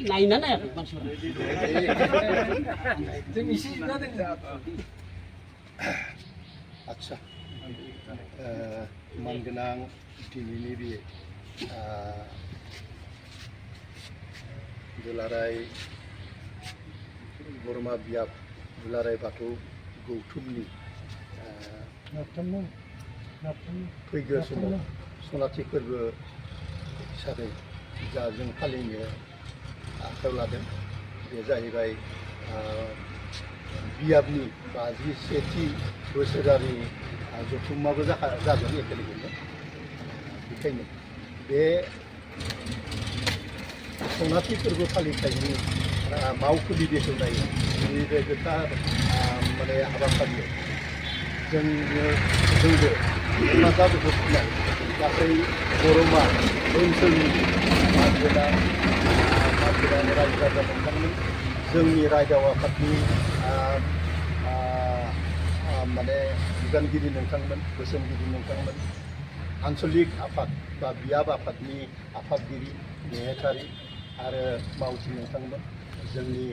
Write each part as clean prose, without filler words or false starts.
नायना नायाखै मानसिफोरा जों एसे जादों आच्छा मानगोनां दिनैनि बे दुलाराय बरमा बियाब दुलाराय बाथौ गौथुमनि फैगौ समाव सनाथि फोरबो हिसाबै जा जों फालिनो आखायाव लादों बे जाहैबाय बियाबनि 51थि बोसोरारि जथुम्माबो जागोन एखेलेगेनो बेखायनो बे सनाथि फोरबो फालिथायनि मावखुलि बेखेवनाय जोंनि बे गोथार माने हाबाफारियाव जोंबो हेफाजाब होफिननाय गासै बरमा ओनसोलनि मानगोनां रायजो राजा नोंथांमोन जोंनि रायदाव आफादनि माने बिबानगिरि नोंथांमोन बोसोनगिरि नोंथांमोन आन्चलिक आफाद बा बियाब आफादनि आफादगिरि नेहाथारि आरो मावथि नोंथांमोन जोंनि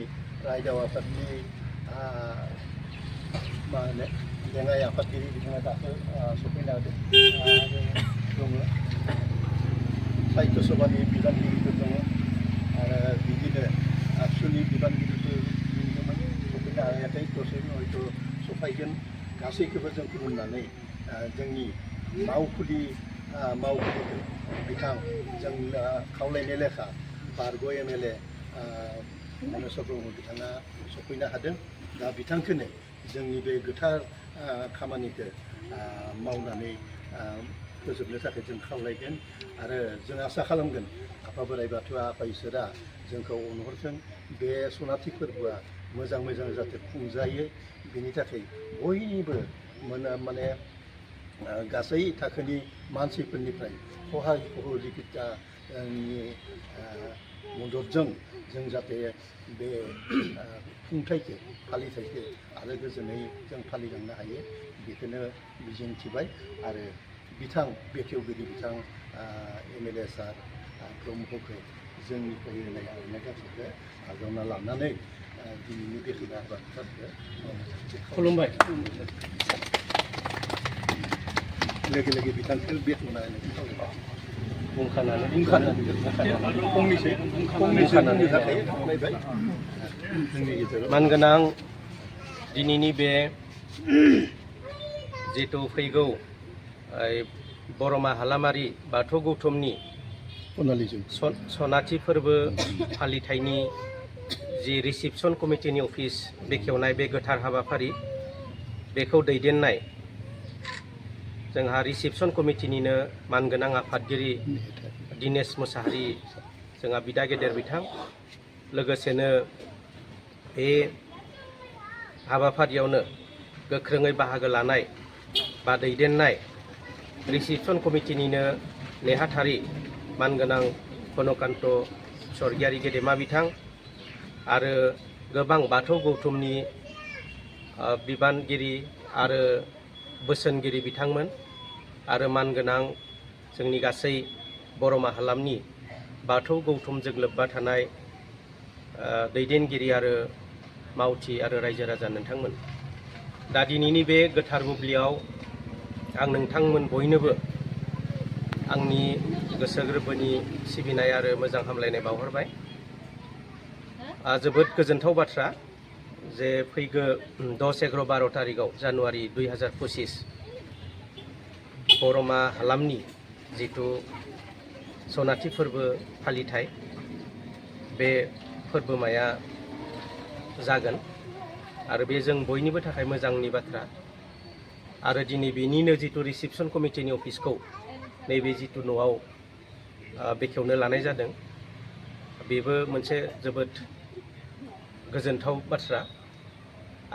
रायदाव आफादनि मा होनो लेङाइ आफादगिरि बिथाङा दासो सफैनो हादों दङ साहित्य सभानि बिबानगिरिफोर दङ आरो बिदिनो आबसुनि बिबानगिरिफोर सफैनो हायाखै दसेनो हयथ' सफायगोन गासैखौबो जों खुलुमनानै जोंनि मावखुलिखौ बिथां जों खावलायनाय लेखा बारग' MLA मनज ब्रह्म बिथाङा सफैनो हादों दा बिथांखौनो जोंनि बे गोथार खामानिखौ मावनानै फोजोबनो थाखाय जों खावलायगोन आरो जों आसा खालामगोन आफा बोराइ बाथौआ आफा इसोरा जोंखौ अनहरथों बे सनाथि फोरबोआ मोजां जाहाथे खुंजायो बेनि थाखाय बयनिबो माने गासै थाखोनि मानसिफोरनिफ्राय सहाय सहजिगितानि मददजों जों जाहाथे बे खुंथायखौ फालिथायखौ आरो गोजोनै जों फालिलांनो हायो बेखौनो मिजिंथिबाय आरो बिथां बेखेवगिरि बिथां MLA सार ब्रह्मखौ जोंनिफ्राय होनाय आर'नाइ गांसेखौ आजावना लानानै दिनैनि बेखेवनाय हाबाफारिखौ खुलुमबाय लोगो बिथांखौ बेखेवना होनायखौ खावलायबाय मानगोनां दिनैनि बे जिथु फैगौ बरमा हालामारि बाथौ गौथुमनि सनाथि फोरबो फालिथायनि जि रिसिपसन कमिटिनि अफिस बेखेवनाय बे गोथार हाबाफारि बेखौ दैदेननाय जोंहा रिसिपसन कमिटिनिनो मानगोनां आफादगिरि दिनेश मुसाहारि जोंहा बिदा गेदेर बिथां लोगोसेनो बे हाबाफारियावनो गोख्रोङै बाहागो लानाय बा दैदेननाय रिसिपसन कमिटिनिनो नेहाथारि मानगोनां कनकान्त स्वर्गियारि गेदेमा बिथां आरो गोबां बाथौ गौथुमनि बिबानगिरि आरो बोसोनगिरि बिथांमोन आरो मानगोनां जोंनि गासै बरमा हालामनि बाथौ गौथुमजों लोब्बा थानाय दैदेनगिरि आरो मावथि आरो रायजो राजा नोंथांमोन दा दिनैनि बे गोथार बुब्लियाव आं नोंथांमोन बयनोबो आंनि गोसो गोरबोनि सिबिनाय आरो मोजां हामलायनाय बावहरबाय जोबोद गोजोनथाव बाथ्रा जे फैगौ 10-11-12 तारिखआव जानुवारि 2025 बरमा हालामनि जिथु सनाथि फोरबो फालिथाय बे फोरबोमाया जागोन आरो बे जों बयनिबो थाखाय मोजांनि बाथ्रा आरो दिनै बेनिनो जिथु रिसिपसन कमिटिनि अफिसखौ नैबे जिथु न'आव बेखेवनो लानाय जादों बेबो मोनसे जोबोद गोजोनथाव बाथ्रा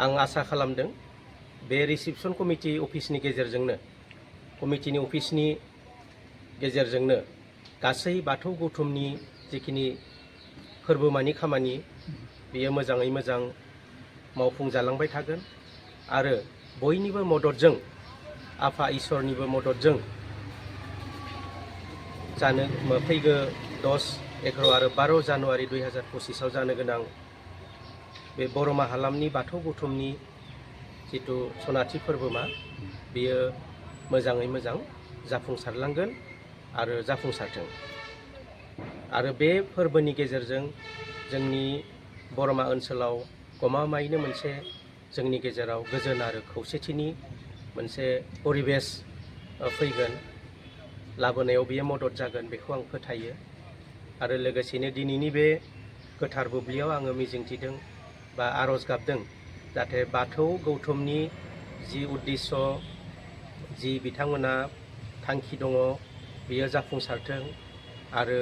आं आसा खालामदों बे रिसिपसन कमिटि अफिसनि गेजेरजोंनो कमिटिनि अफिसनि गेजेरजोंनो गासै बाथौ गौथुमनि जिखिनि फोरबोमानि खामानि बेयो मोजाङै मोजां मावफुंजालांबाय थागोन आरो बयनिबो मददजों आफा इसोरनिबो मददजों फैगौ 10, 11 आरो 12 जानुवारि 2025 जानो गोनां बे बरमा हालामनि बाथौ गौथुमनि जिथु सनाथि फोरबोमा बेयो मोजाङै मोजां जाफुंसारलांगोन आरो जाफुंसारथों। आरो बे फोरबोनि गेजेरजों जोंनि बरमा ओनसोलाव गमामायैनो मोनसे जोंनि गेजेराव गोजोन आरो खौसेथिनि मोनसे परिबेस फैगोन, लाबोनायाव बेयो मदद जागोन बेखौ आं फोथायो। आरो लोगोसेनो दिनैनि बे गोथार बुब्लियाव आङो मिजिंथिदों बा आरज गाबदों जाहाथे बाथौ गौथुमनि जि उद्देश्य, जि बिथांमोना थांखि दङ बेयो जाफुंसारथों आरो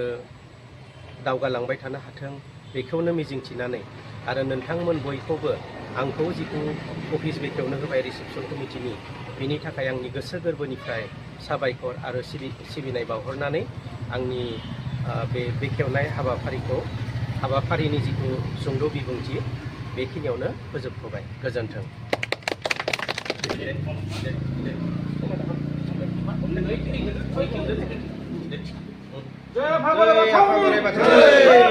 दावगालांबाय थानो हाथों बेखौनो मिजिंथिनानै आरो नोंथांमोन बयखौबो आंखौ जिथु अफिस बेखेवनो होबाय रिसेपसन कमिटिनि, बिनि थाखाय आंनि गोसो गोरबोनिफ्राय साबायखर आरो सिबिनाय बावहरनानै आंनि बे बेखेवनाय हाबाफारिनि जिथु सुंद' बिबुंथि बेखिनियावनो फोजोबथ'बाय। गोजोन्थों। जय आफा बोराइ बाथौ।